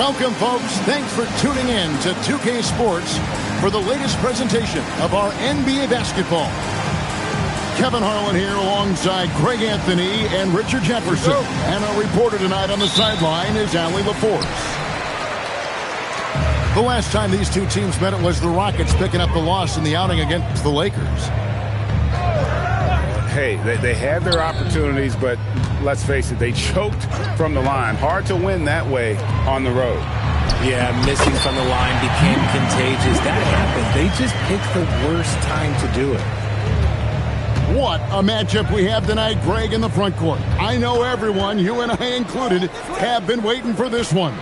Welcome, folks. Thanks for tuning in to 2K Sports for the latest presentation of our NBA basketball. Kevin Harlan here alongside Greg Anthony and Richard Jefferson. And our reporter tonight on the sideline is Allie LaForce. The last time these two teams met, it was the Rockets picking up the loss in the outing against the Lakers. Hey, they had their opportunities, but let's face it, they choked from the line. Hard to win that way on the road. Yeah, missing from the line became contagious. That happened. They just picked the worst time to do it. What a matchup we have tonight, Greg, in the front court. I know everyone, you and I included, have been waiting for this one.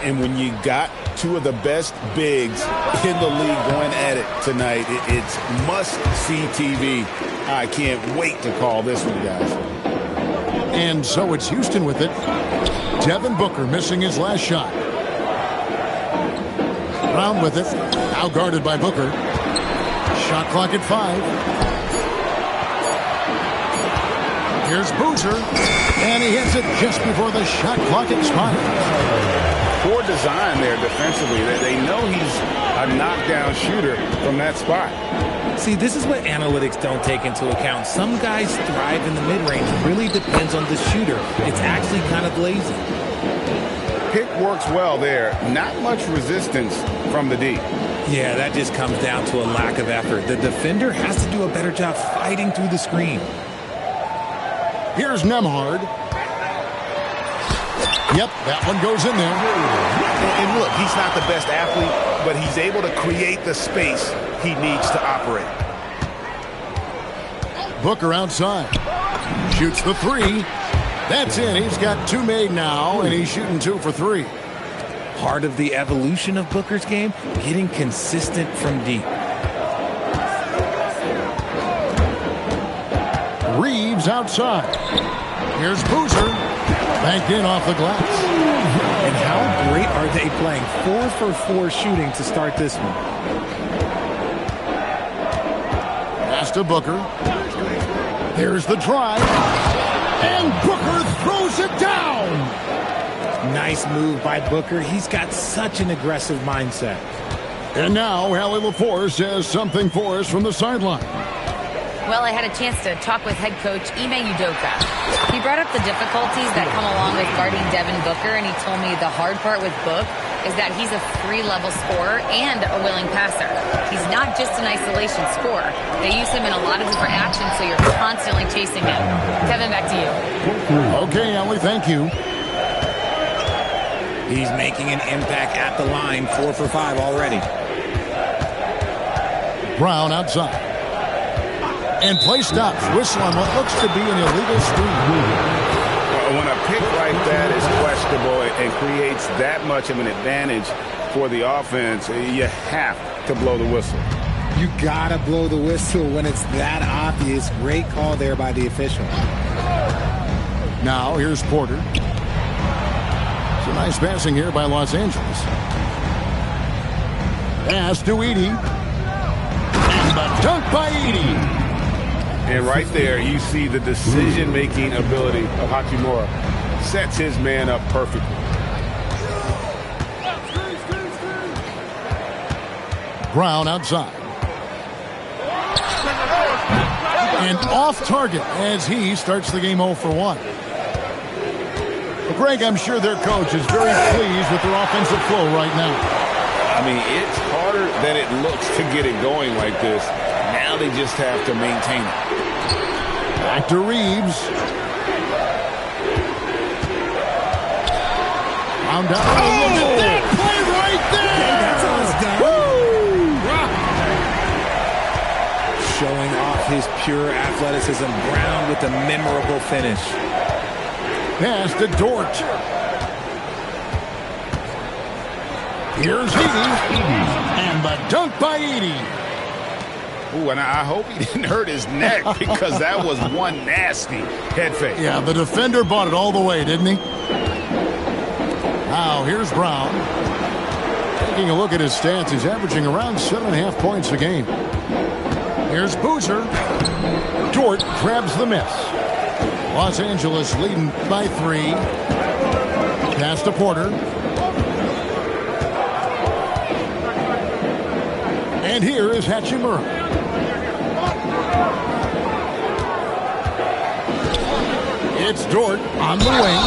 And when you got two of the best bigs in the league going at it tonight, it's must-see TV. I can't wait to call this one, guys. And so it's Houston with it. Devin Booker missing his last shot. Brown with it. Now guarded by Booker. Shot clock at 5. Here's Boozer. And he hits it just before the shot clock expires. Poor design there defensively. They know he's a knockdown shooter from that spot. See, this is what analytics don't take into account. Some guys thrive in the mid-range. It really depends on the shooter. It's actually kind of lazy. Pick works well there. Not much resistance from the D. Yeah, that just comes down to a lack of effort. The defender has to do a better job fighting through the screen. Here's Nembhard. Yep, that one goes in there. And look, he's not the best athlete, but he's able to create the space he needs to operate. Booker outside. Shoots the 3. That's in. He's got 2 made now, and he's shooting 2 for 3. Part of the evolution of Booker's game, getting consistent from deep. Reeves outside. Here's Boozer. Banked in off the glass. And how great are they playing? 4 for 4 shooting to start this one. Pass to Booker. There's the drive. And Booker throws it down. Nice move by Booker. He's got such an aggressive mindset. And now Allie LaForce has something for us from the sideline. Well, I had a chance to talk with head coach Ime Udoka. He brought up the difficulties that come along with guarding Devin Booker, and he told me the hard part with Book is that he's a 3-level scorer and a willing passer. He's not just an isolation scorer. They use him in a lot of different actions, so you're constantly chasing him. Kevin, back to you. Okay, Allie, thank you. He's making an impact at the line. 4 for 5 already. Brown outside. And play stops. Whistle on what looks to be an illegal screen. When a pick like that is questionable and creates that much of an advantage for the offense, you have to blow the whistle. You gotta blow the whistle when it's that obvious. Great call there by the official. Now here's Porter. Some nice passing here by Los Angeles. Pass to Edey. And the dunk by Edey. And right there, you see the decision-making ability of Hachimura. Sets his man up perfectly. Brown outside. And off target as he starts the game 0 for 1. Well, Greg, I'm sure their coach is very pleased with their offensive flow right now. I mean, it's harder than it looks to get it going like this. Now they just have to maintain it. Back to Reeves. Round down. Oh, look at that play right there. Okay, that's all it's done. Woo! Showing off his pure athleticism. Brown with a memorable finish. Pass to Dort. Here's Edey. And the dunk by Edey. Ooh, and I hope he didn't hurt his neck because that was one nasty head fake. Yeah, the defender bought it all the way, didn't he? Now, here's Brown. Taking a look at his stats, he's averaging around 7.5 points a game. Here's Boozer. Dort grabs the miss. Los Angeles leading by 3. Pass to Porter. And here is Hachimura. It's Dort on the wing.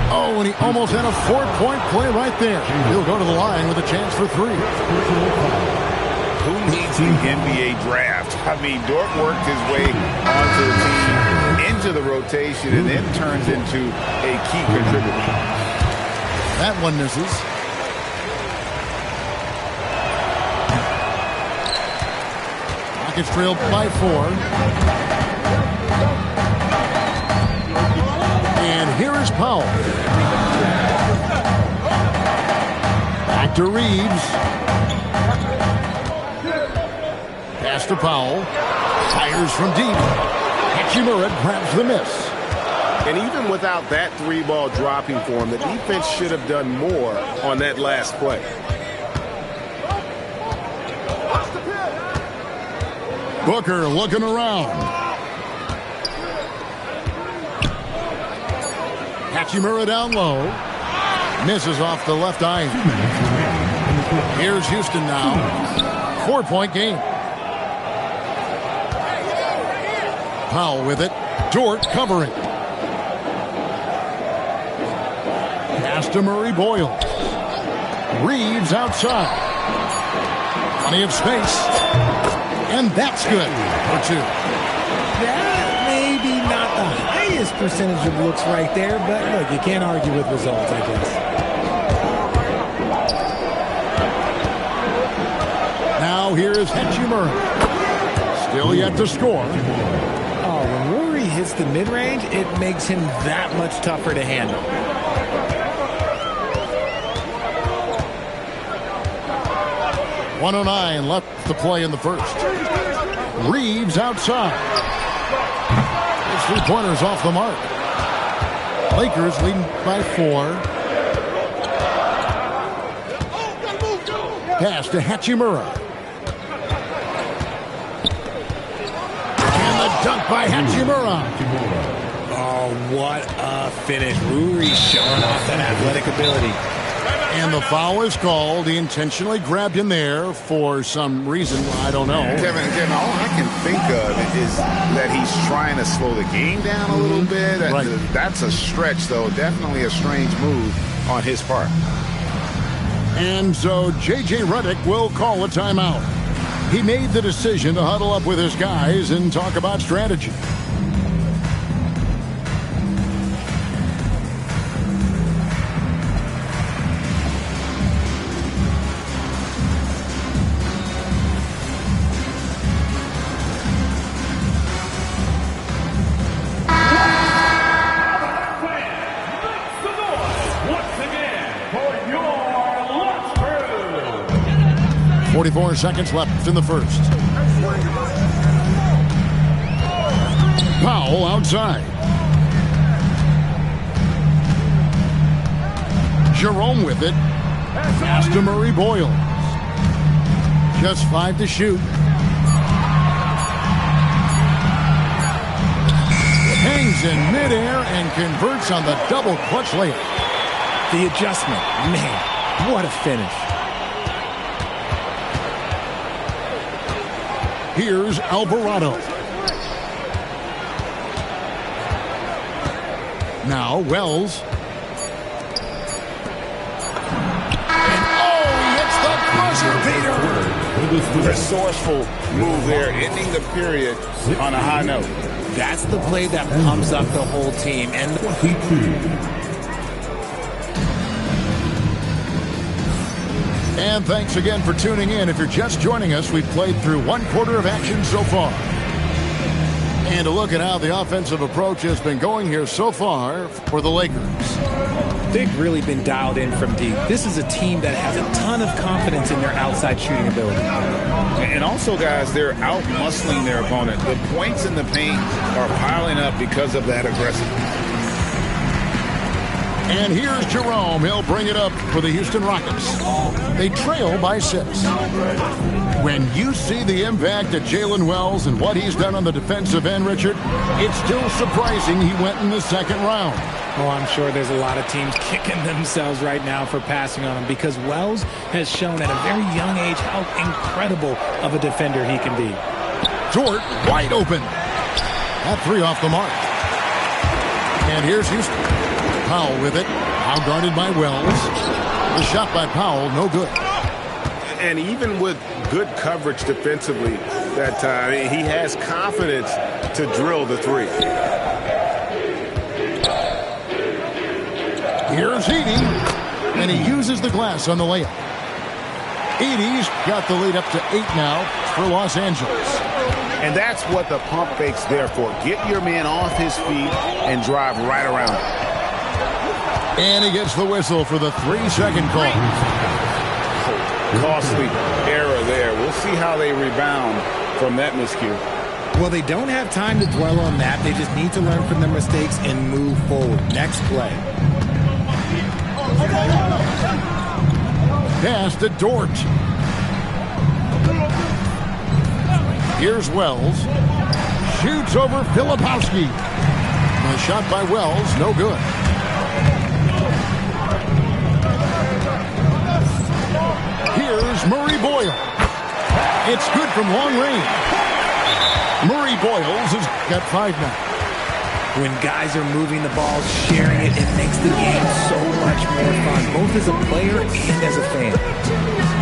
Oh, and he almost had a 4-point play right there. He'll go to the line with a chance for 3. Who needs the NBA draft? I mean, Dort worked his way onto the team, into the rotation, and then turns into a key contributor. That one misses. Rockets trailed by 4. And here is Powell. Back to Reeves. Pass to Powell. Fires from deep. Hachimura grabs the miss. And even without that 3-ball dropping for him, the defense should have done more on that last play. Booker looking around. Hachimura down low. Misses off the left eye. Here's Houston now. 4-point game. Powell with it. Dort covering. Pass to Murray Boyle. Reeves outside. Plenty of space. And that's good for 2. That may be not the highest percentage of looks right there, but look, you can't argue with results, I guess. Now here is Hachimura. Still yet to score. Oh, when Rory hits the mid-range, it makes him that much tougher to handle. .109 left to play in the first. Reeves outside. His 3-pointers off the mark. Lakers leading by 4. Pass to Hachimura. And the dunk by Hachimura. Oh, what a finish. Rory's showing off that athletic ability. And the foul is called. He intentionally grabbed him there for some reason. I don't know. Kevin, all I can think of is that he's trying to slow the game down a little bit. Right. That's a stretch, though. Definitely a strange move on his part. And so J.J. Redick will call a timeout. He made the decision to huddle up with his guys and talk about strategy. Seconds left in the first. Powell outside. Jerome with it. Pass to Murray Boyle. Just 5 to shoot. Hangs in midair and converts on the double clutch layup. The adjustment. Man, what a finish. Here's Alvarado. Now Wells. And he hits the buzzer beater. Resourceful move there, ending the period on a high note. That's the play that pumps up the whole team. And thanks again for tuning in. If you're just joining us, we've played through 1/4 of action so far. And a look at how the offensive approach has been going here so far for the Lakers. They've really been dialed in from deep. This is a team that has a ton of confidence in their outside shooting ability. And also, guys, they're out-muscling their opponent. The points in the paint are piling up because of that aggressiveness. And here's Jerome. He'll bring it up for the Houston Rockets. They trail by 6. When you see the impact of Jalen Wells and what he's done on the defensive end, Richard, it's still surprising he went in the second round. Oh, I'm sure there's a lot of teams kicking themselves right now for passing on him because Wells has shown at a very young age how incredible of a defender he can be. Dort wide open. That three off the mark. And here's Houston. Powell with it. Now guarded by Wells. The shot by Powell, no good. And even with good coverage defensively that time, he has confidence to drill the three. Here's Edey, and he uses the glass on the layup. Edey's got the lead up to 8 now for Los Angeles. And that's what the pump fake's there for. Get your man off his feet and drive right around him. And he gets the whistle for the 3-second call. Costly error there. We'll see how they rebound from that miscue. Well, they don't have time to dwell on that. They just need to learn from their mistakes and move forward. Next play. Pass to Dort. Here's Wells. Shoots over Filipowski. The shot by Wells, no good. Here's Murray Boyle. It's good from long range. Murray Boyles has got 5 now. When guys are moving the ball, sharing it, it makes the game so much more fun, both as a player and as a fan.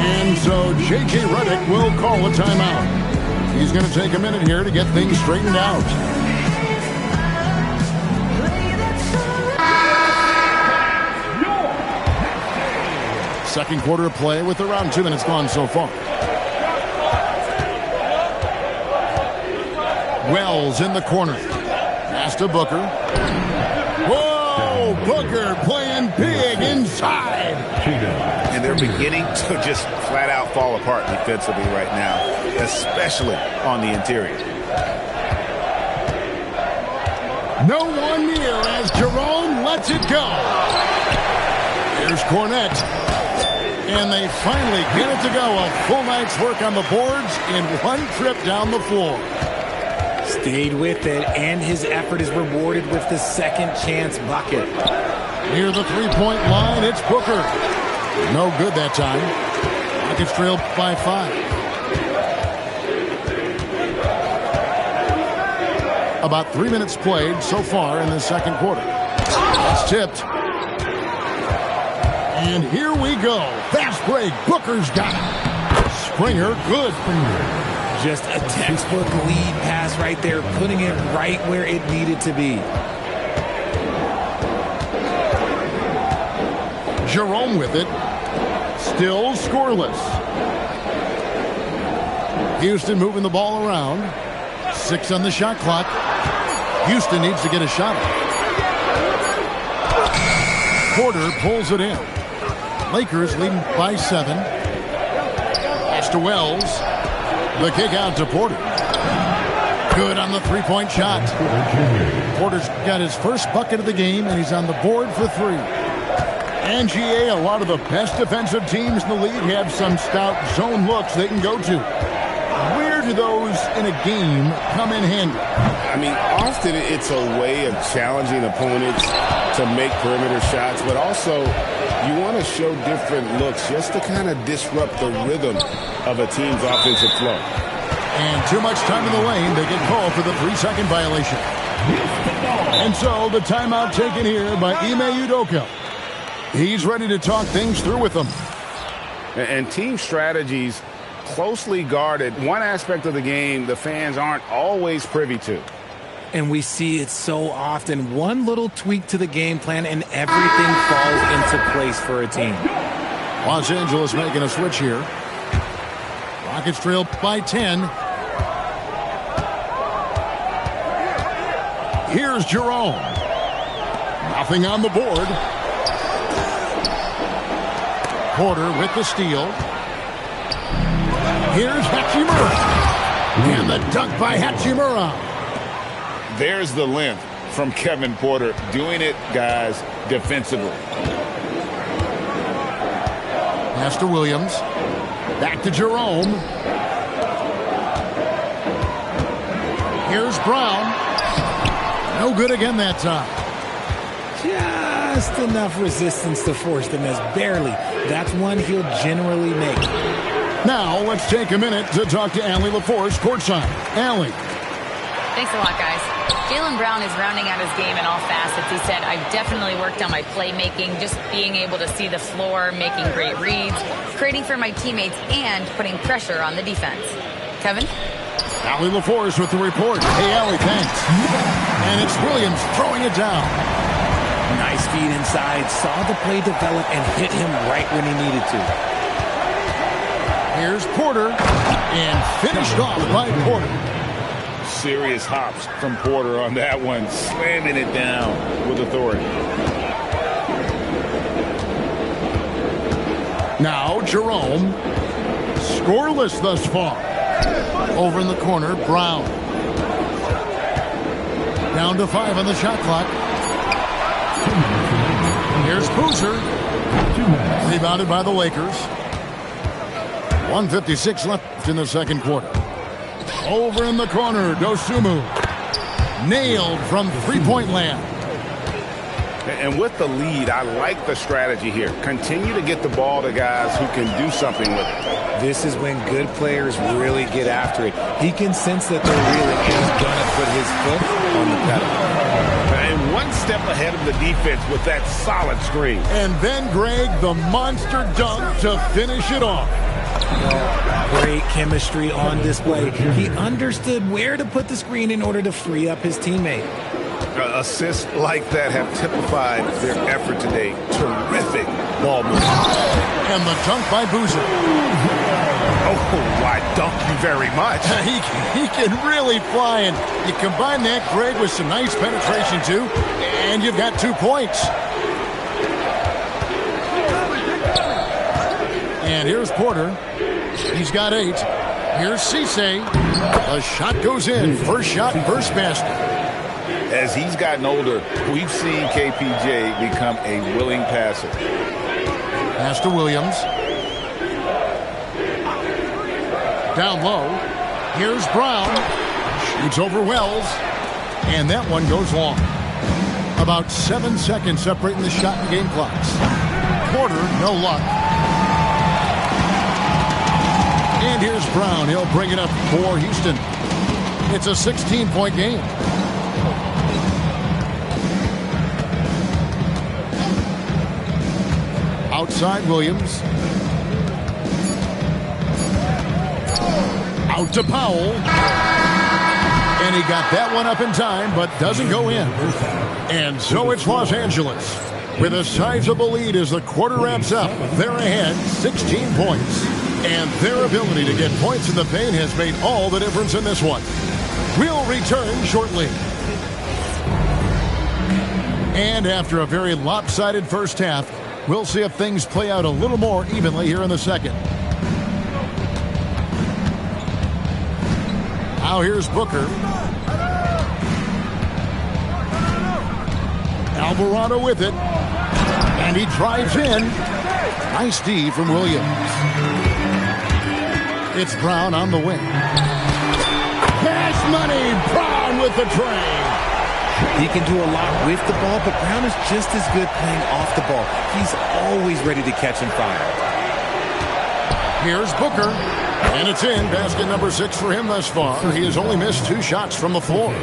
And so J.J. Redick will call a timeout. He's going to take a minute here to get things straightened out. Second quarter of play with around 2 minutes gone so far. Wells in the corner. Pass to Booker. Whoa! Booker playing big inside. And they're beginning to just flat out fall apart defensively right now, especially on the interior. No one near as Jerome lets it go. Here's Cornette. And they finally get it to go. A full night's work on the boards in one trip down the floor. Stayed with it, and his effort is rewarded with the second chance bucket. Near the three-point line, it's Booker. No good that time. Rockets trailed by 5. About 3 minutes played so far in the second quarter. It's tipped. And here we go. Fast break. Booker's got it. Springer, good. Just a textbook lead pass right there, putting it right where it needed to be. Jerome with it. Still scoreless. Houston moving the ball around. 6 on the shot clock. Houston needs to get a shot. Porter pulls it in. Lakers leading by 7. Pass to Wells. The kick out to Porter. Good on the three-point shot. Porter's got his first bucket of the game, and he's on the board for 3. And GA, a lot of the best defensive teams in the league have some stout zone looks they can go to. Where do those in a game come in handy? I mean, often it's a way of challenging opponents to make perimeter shots, but also you want to show different looks just to kind of disrupt the rhythm of a team's offensive flow. And too much time in the lane. They get called for the 3-second violation. And so the timeout taken here by Ime Udoka. He's ready to talk things through with them. And team strategies closely guarded. One aspect of the game the fans aren't always privy to. And we see it so often. One little tweak to the game plan and everything falls into place for a team. Los Angeles making a switch here. Rockets trail by 10. Here's Jerome. Nothing on the board. Porter with the steal. Here's Hachimura. And the dunk by Hachimura. There's the length from Kevin Porter. Doing it, guys, defensively. Pass to Williams. Back to Jerome. Here's Brown. No good again that time. just enough resistance to force the miss. Barely. That's one he'll generally make. Now, let's take a minute to talk to Allie LaForce courtside. Allie. Thanks a lot, guys. Jaylen Brown is rounding out his game in all facets. He said, I've definitely worked on my playmaking, just being able to see the floor, making great reads, creating for my teammates, and putting pressure on the defense. Kevin? Allie LaForce with the report. Hey, Allie, thanks. And it's Williams throwing it down. Nice feed inside, saw the play develop, and hit him right when he needed to. Here's Porter, and finished off by Porter. Serious hops from Porter on that one, slamming it down with authority. Now Jerome, scoreless thus far. Over in the corner, Brown. Down to 5 on the shot clock. Here's Boozer. Rebounded by the Lakers. 1:56 left in the second quarter. Over in the corner, Dosunmu. Nailed from three-point land. And with the lead, I like the strategy here. Continue to get the ball to guys who can do something with it. This is when good players really get after it. He can sense that they're reeling and he's going to put his foot on the pedal. And one step ahead of the defense with that solid screen. And then, Greg, the monster dunk to finish it off. Great chemistry on display. He understood where to put the screen in order to free up his teammate. Assists like that have typified their effort today. Terrific ball movement. And the dunk by Boozer. Oh, why dunk you very much. He can really fly, and you combine that, Greg, with some nice penetration, too, and you've got 2 points. And here's Porter. He's got 8. Here's Cisse. A shot goes in. First shot, first basket. As he's gotten older, we've seen KPJ become a willing passer. Pass to Williams. Down low. Here's Brown. Shoots over Wells. And that one goes long. About 7 seconds separating the shot and game clocks. Porter, no luck. And here's Brown. He'll bring it up for Houston. It's a 16-point game. Outside Williams. Out to Powell. And he got that one up in time, but doesn't go in. And so it's Los Angeles with a sizable lead as the quarter wraps up. They're ahead 16 points. And their ability to get points in the paint has made all the difference in this one. We'll return shortly. And after a very lopsided first half, we'll see if things play out a little more evenly here in the second. Now here's Booker. Alvarado with it. And he drives in. Nice D from Williams. It's Brown on the wing. Cash money. Brown with the train. He can do a lot with the ball, but Brown is just as good playing off the ball. He's always ready to catch and fire. Here's Booker. And it's in. Basket number 6 for him thus far. He has only missed 2 shots from the floor.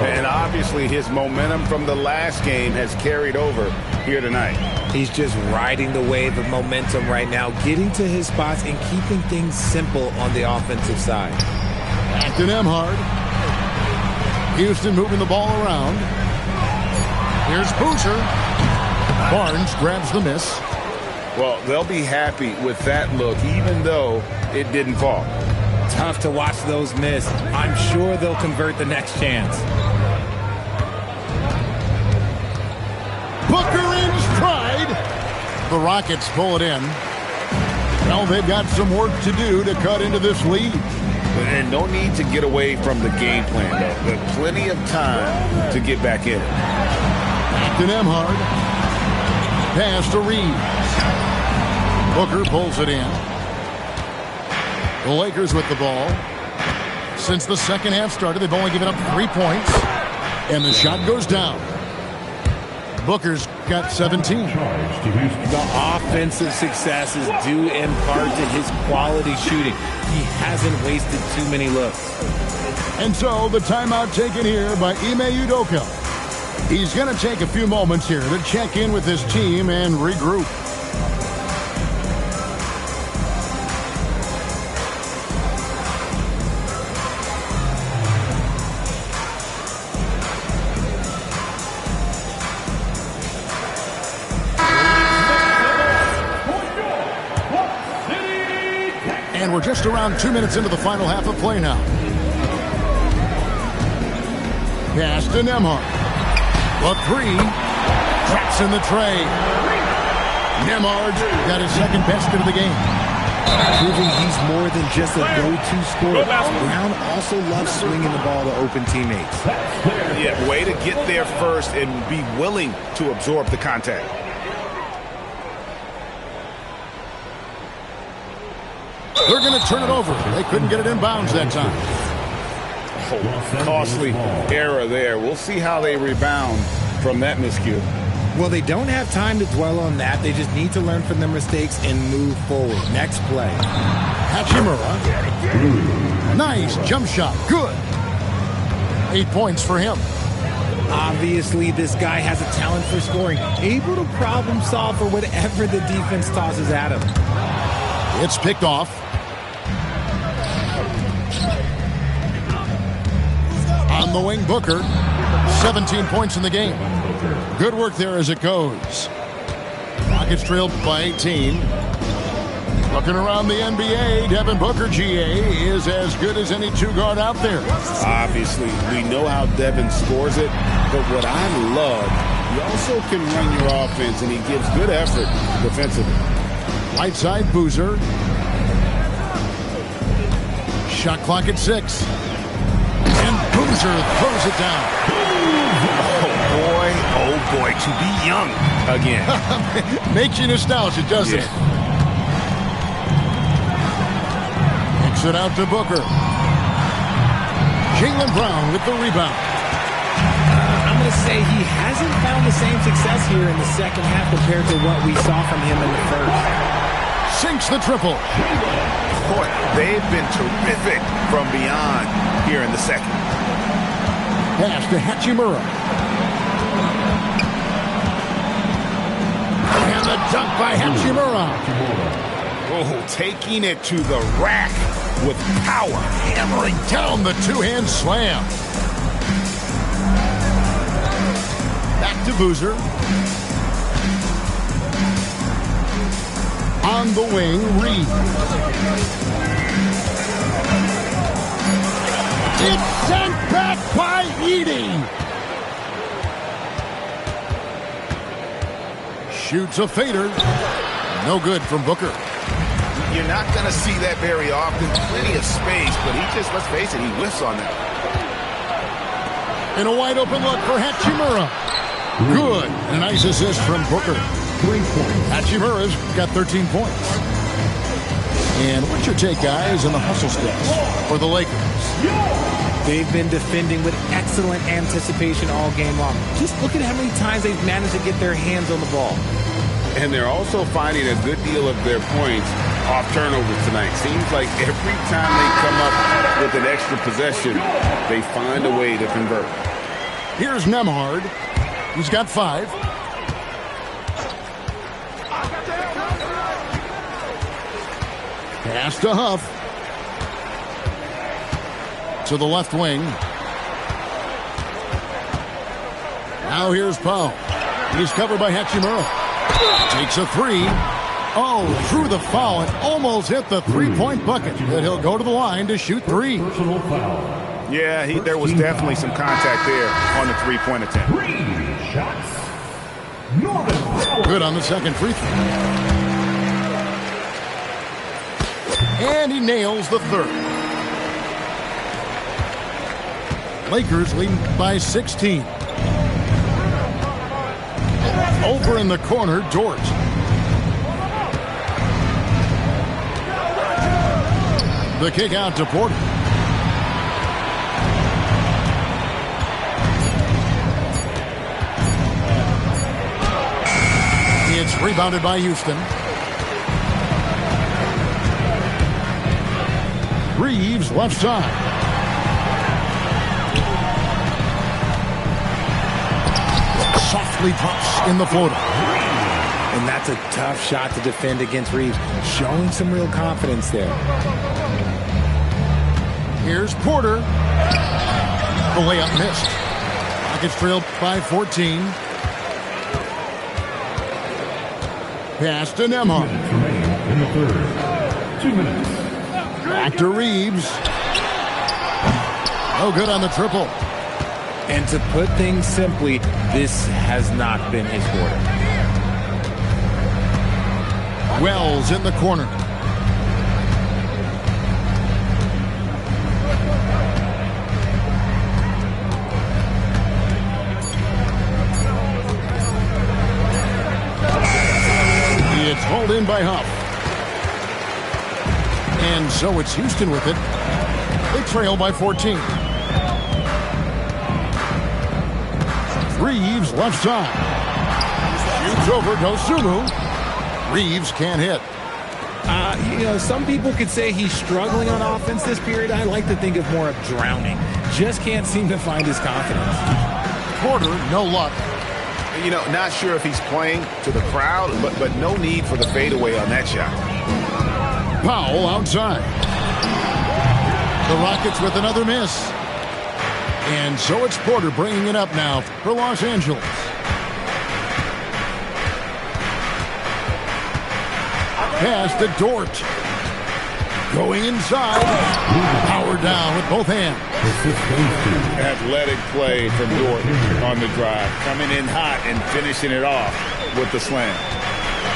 And obviously his momentum from the last game has carried over here tonight. He's just riding the wave of momentum right now, getting to his spots and keeping things simple on the offensive side. Back to Nembhard. Houston moving the ball around. Here's Boozer. Barnes grabs the miss. Well, they'll be happy with that look, even though it didn't fall. Tough to watch those miss. I'm sure they'll convert the next chance. Booker in stride. The Rockets pull it in. Well, they've got some work to do to cut into this lead. And no need to get away from the game plan, though. There's plenty of time to get back in it. Back to Nembhard. Pass to Reeves. Booker pulls it in. The Lakers with the ball. Since the second half started, they've only given up 3 points. And the shot goes down. Booker's got 17. The offensive success is due in part to his quality shooting. He hasn't wasted too many looks. And so the timeout taken here by Ime Udoka. He's going to take a few moments here to check in with his team and regroup. And we're just around 2 minutes into the final half of play now. Pass to Nembhard. A three. Traps in the tray. Nembhard's got his second basket of the game. Proving he's more than just a go-to scorer. Brown also loves swinging the ball to open teammates. Yeah, way to get there first and be willing to absorb the contact. They're going to turn it over. They couldn't get it in bounds that time. Oh, costly error there. We'll see how they rebound from that miscue. Well, they don't have time to dwell on that. They just need to learn from their mistakes and move forward. Next play. Hachimura. Nice jump shot. Good. 8 points for him. Obviously, this guy has a talent for scoring. Able to problem solve for whatever the defense tosses at him. It's picked off. On the wing, Booker. 17 points in the game. Good work there as it goes. Rockets trailed by 18. Looking around the NBA, Devin Booker, GA, is as good as any two-guard out there. Obviously, we know how Devin scores it, but what I love, he also can run your offense, and he gives good effort defensively. Right side, Boozer. Shot clock at 6. And Boozer throws it down. Oh boy, to be young again. Makes you nostalgic, doesn't it? Kicks it out to Booker. Jaylen Brown with the rebound. I'm going to say he hasn't found the same success here in the second half compared to what we saw from him in the first. Sinks the triple. Boy, they've been terrific from beyond here in the second. Pass to Hachimura. And the dunk by Hachimura. Oh, taking it to the rack with power. Hammering down the two-hand slam. Back to Boozer. On the wing, Reed. It's sent back by Edey. Shoots a fader. No good from Booker. You're not going to see that very often. Plenty of space, but he just, let's face it, he whiffs on that. And a wide open look for Hachimura. Good. A nice assist from Booker. 3 points. Hachimura's got 13 points. And what's your take, guys, on the hustle steps for the Lakers? They've been defending with excellent anticipation all game long. Just look at how many times they've managed to get their hands on the ball. And they're also finding a good deal of their points off turnovers tonight. Seems like every time they come up with an extra possession, they find a way to convert. Here's Nembhard. He's got 5. Pass to Huff. To the left wing. Now here's Powell. He's covered by Hachimura. Takes a 3. Oh, through the foul and almost hit the three-point bucket. But he'll go to the line to shoot 3. Yeah, there was definitely some contact there on the three-point attempt. 3 shots. Good on the second free throw. And he nails the third. Lakers leading by 16. Over in the corner, Dort. The kick out to Porter. It's rebounded by Houston. Reeves left side. Softly drops in the floater. And that's a tough shot to defend against Reeves. Showing some real confidence there. Here's Porter. The layup missed. Rockets trailed by 14. Pass to Nembhard. In the third. 2 minutes. Back to Reeves. No good on the triple. And to put things simply, this has not been his quarter. Wells in the corner. It's hauled in by Huff. And so it's Houston with it. They trail by 14. Reeves left side. Shoots over Dosunmu. Reeves can't hit. Some people could say he's struggling on offense this period. I like to think of more of drowning. Just can't seem to find his confidence. Porter, no luck. Not sure if he's playing to the crowd, but no need for the fadeaway on that shot. Powell outside. The Rockets with another miss. And so it's Porter bringing it up now for Los Angeles. Pass to Dort. Going inside. Power down with both hands. Athletic play from Dort on the drive. Coming in hot and finishing it off with the slam.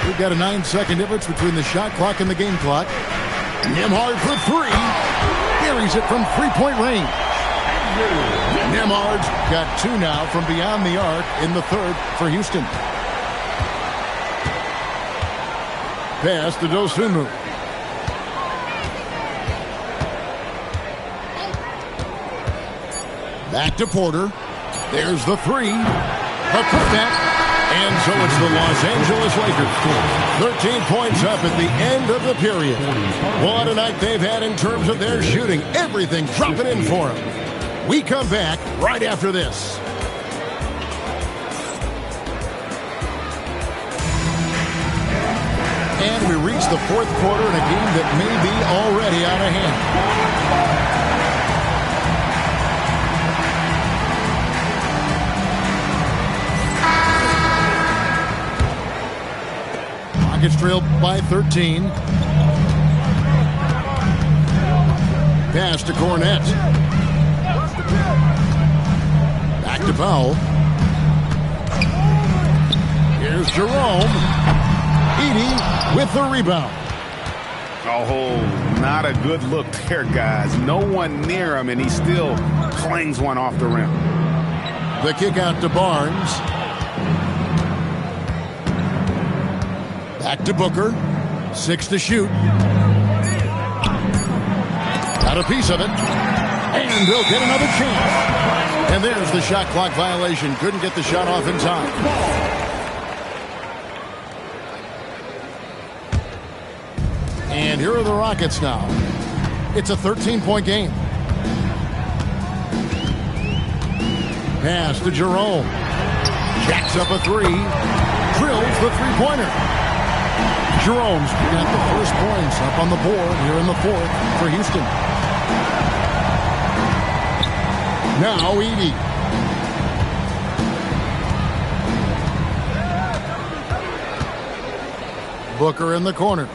We've got a 9-second difference between the shot clock and the game clock. Nembhard for three. Buries it from three-point range. Nembhard's got two now from beyond the arc in the third for Houston. Pass to Dosunmu. Back to Porter. There's the three. A putback. And so it's the Los Angeles Lakers. 13 points up at the end of the period. What a night they've had in terms of their shooting. Everything dropping in for them. We come back right after this. And we reach the fourth quarter in a game that may be already out of hand. Rockets trailed by 13. Pass to Cornette. Back to Powell. Here's Jerome. Edey with the rebound. Oh, not a good look there, guys. No one near him, and he still clangs one off the rim. The kick out to Barnes. Back to Booker. 6 to shoot. Got a piece of it. And they'll get another chance. And there's the shot clock violation. Couldn't get the shot off in time. And here are the Rockets now. It's a 13-point game. Pass to Jerome. Jacks up a three. Drills the three-pointer. Jerome's got the first points up on the board here in the fourth for Houston. Now Edey. Booker in the corner.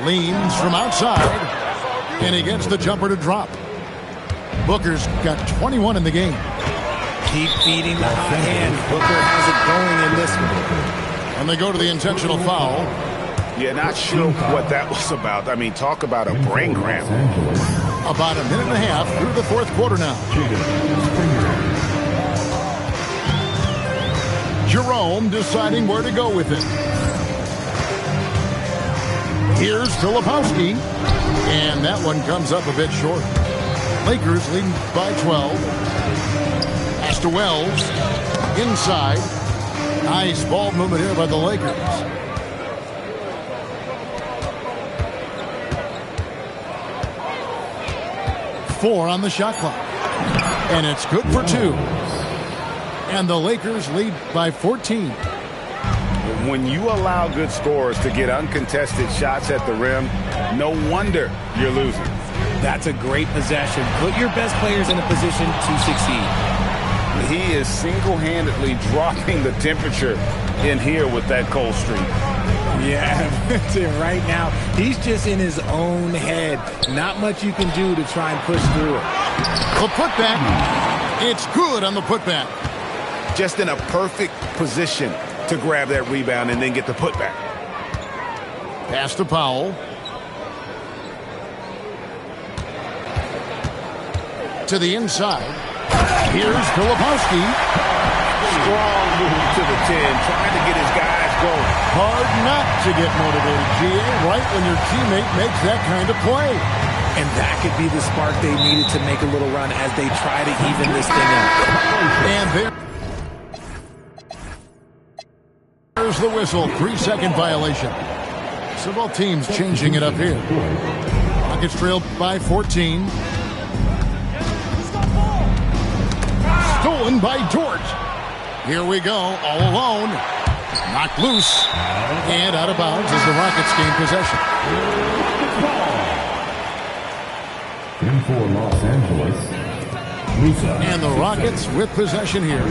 Leans from outside. And he gets the jumper to drop. Booker's got 21 in the game. Keep feeding the hot hand. Booker has it going in this one. And they go to the intentional foul. Yeah, not sure what that was about. I mean, talk about a brain cramp. About a minute and a half through the fourth quarter now. Jerome deciding where to go with it. Here's Filipowski. And that one comes up a bit short. Lakers leading by 12. Pass to Wells. Inside. Nice ball movement here by the Lakers. Four on the shot clock. And it's good for two. And the Lakers lead by 14. When you allow good scorers to get uncontested shots at the rim, no wonder you're losing. That's a great possession. Put your best players in a position to succeed. He is single-handedly dropping the temperature in here with that cold streak. Yeah, that's it right now. He's just in his own head. Not much you can do to try and push through it. The putback. It's good on the putback. Just in a perfect position to grab that rebound and then get the putback. Pass to Powell. To the inside. Here's Filipowski. Strong move to the 10, trying to get his guys going. Hard not to get motivated, GA, right when your teammate makes that kind of play. And that could be the spark they needed to make a little run as they try to even this thing up. And there's the whistle. 3-second violation. So both teams changing it up here. Rockets trailed by 14. Stolen by Dort. Here we go, all alone. Knocked loose. And out of bounds as the Rockets gain possession. In for Los Angeles, Musa. And the Rockets with possession here.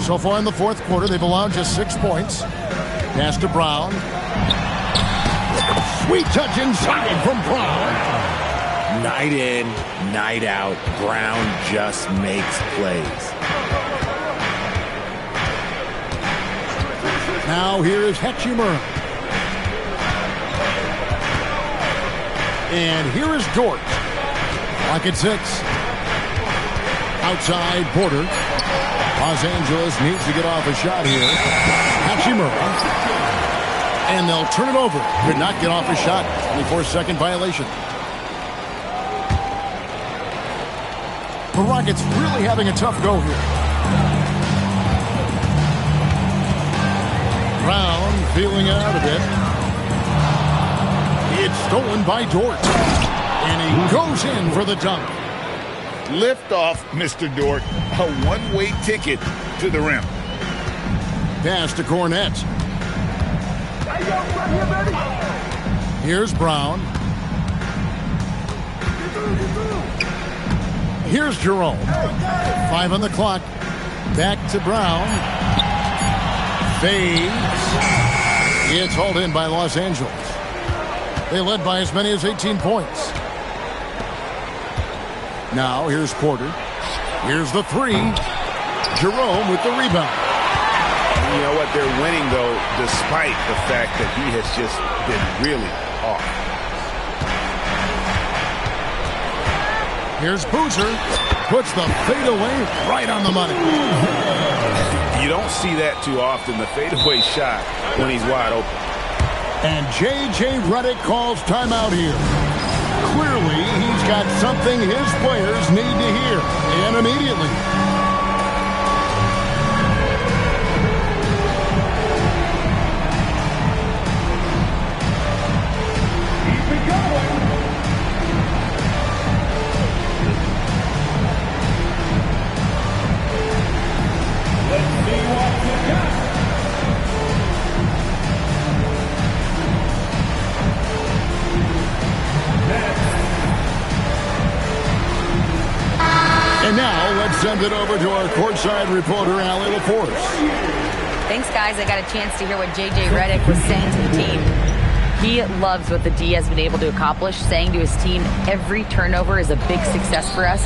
So far in the fourth quarter, they've allowed just 6 points. Pass to Brown. Sweet touch inside from Brown. Night in, night out, Brown just makes plays. Now here is Hachimura. And here is Dort. Rocket 6. Outside Porter. Los Angeles needs to get off a shot here. Hachimura. And they'll turn it over. Could not get off a shot. 24-second violation. The Rockets really having a tough go here. Brown feeling out of it. It's stolen by Dort. And he goes in for the dunk. Lift off, Mr. Dort. A one-way ticket to the rim. Pass to Cornette. Here's Brown. Here's Jerome. 5 on the clock. Back to Brown. Fades. It's hauled in by Los Angeles. They led by as many as 18 points. Now here's Porter. Here's the 3. Jerome with the rebound. You know what? They're winning, though, despite the fact that he has just been really off. Here's Boozer. Puts the fadeaway right on the money. You don't see that too often, the fadeaway shot when he's wide open. And J.J. Redick calls timeout here. Clearly, he's got something his players need to hear, and immediately. And now, let's send it over to our courtside reporter, Allie LaForce. Thanks, guys. I got a chance to hear what J.J. Redick was saying to the team. He loves what the D has been able to accomplish, saying to his team, every turnover is a big success for us.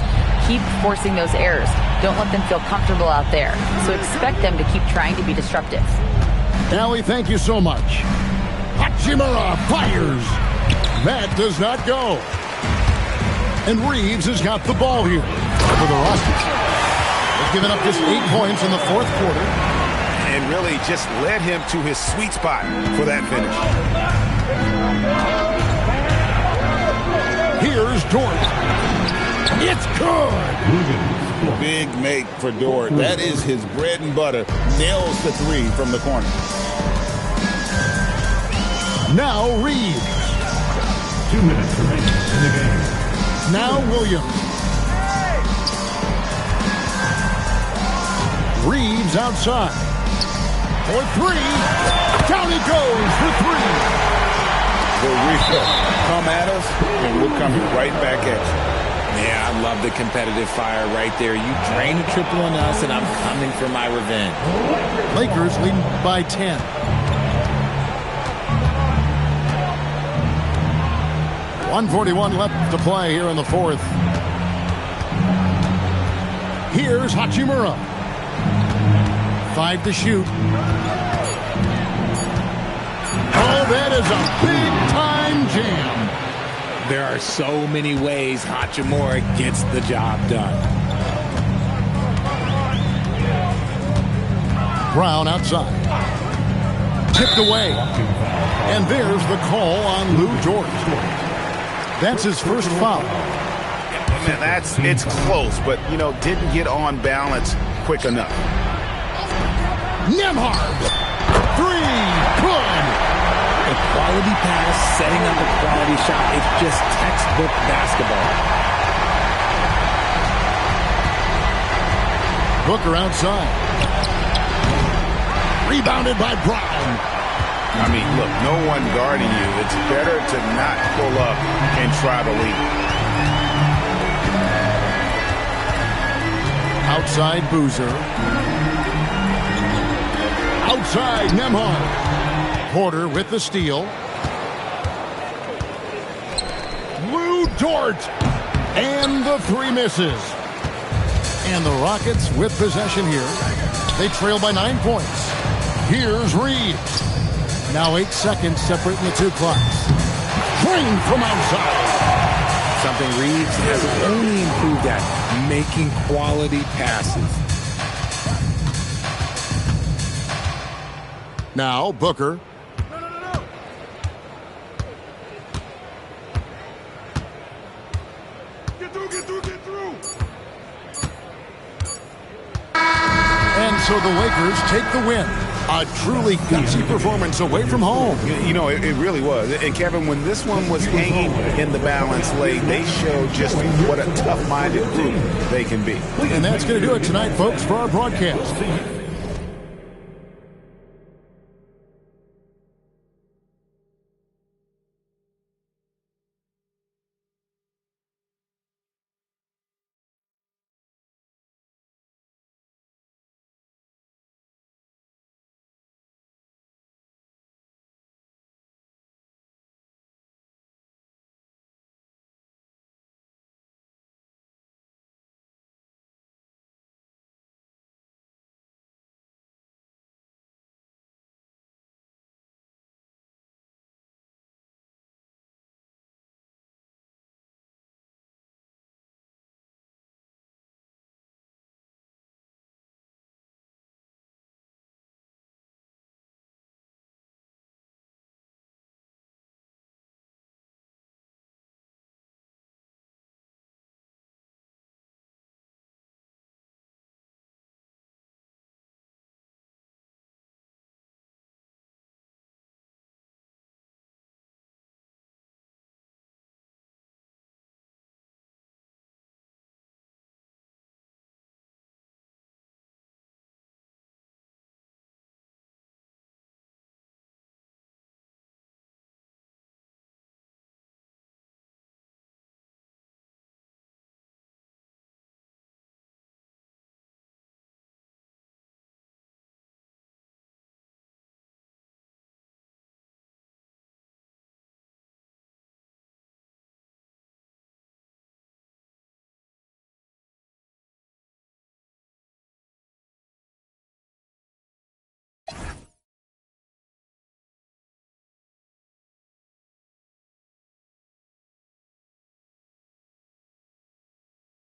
Keep forcing those errors. Don't let them feel comfortable out there. So expect them to keep trying to be disruptive. Allie, thank you so much. Hachimura fires. That does not go. And Reeves has got the ball here for the Rockets. They've given up just 8 points in the fourth quarter. And really just led him to his sweet spot for that finish. Here's Dort. It's good. Big make for Dort. That is his bread and butter. Nails the three from the corner. Now Reed. 2 minutes remaining in the game. Now Williams. Reeves outside. For three. Down he goes for three. The refill. Come at us, and we're coming right back at you. Yeah, I love the competitive fire right there. You drain a triple on us, and I'm coming for my revenge. Lakers leading by 10. .141 left to play here in the fourth. Here's Hachimura. 5 to shoot. Oh, that is a big-time jam. There are so many ways Hachimura gets the job done. Brown outside. Tipped away. And there's the call on Lou Dort. That's his first foul. Man, it's close, but, didn't get on balance quick enough. Nembhard. Three. Good. A quality pass, setting up a quality shot. It's just textbook basketball. Booker outside. Rebounded by Brown. I mean, look, no one guarding you. It's better to not pull up and try to lead. Outside Boozer. Outside Nembhard. Porter with the steal. Lou Dort. And the three misses. And the Rockets with possession here. They trail by 9 points. Here's Reeves. Now 8 seconds separating the two clocks. Drained from outside. Something Reeves has only improved at, making quality passes. Now Booker. And so the Lakers take the win. A truly gutsy performance away from home. It really was. And Kevin, when this one was hanging in the balance late, they showed just what a tough-minded group they can be. And that's going to do it tonight, folks, for our broadcast.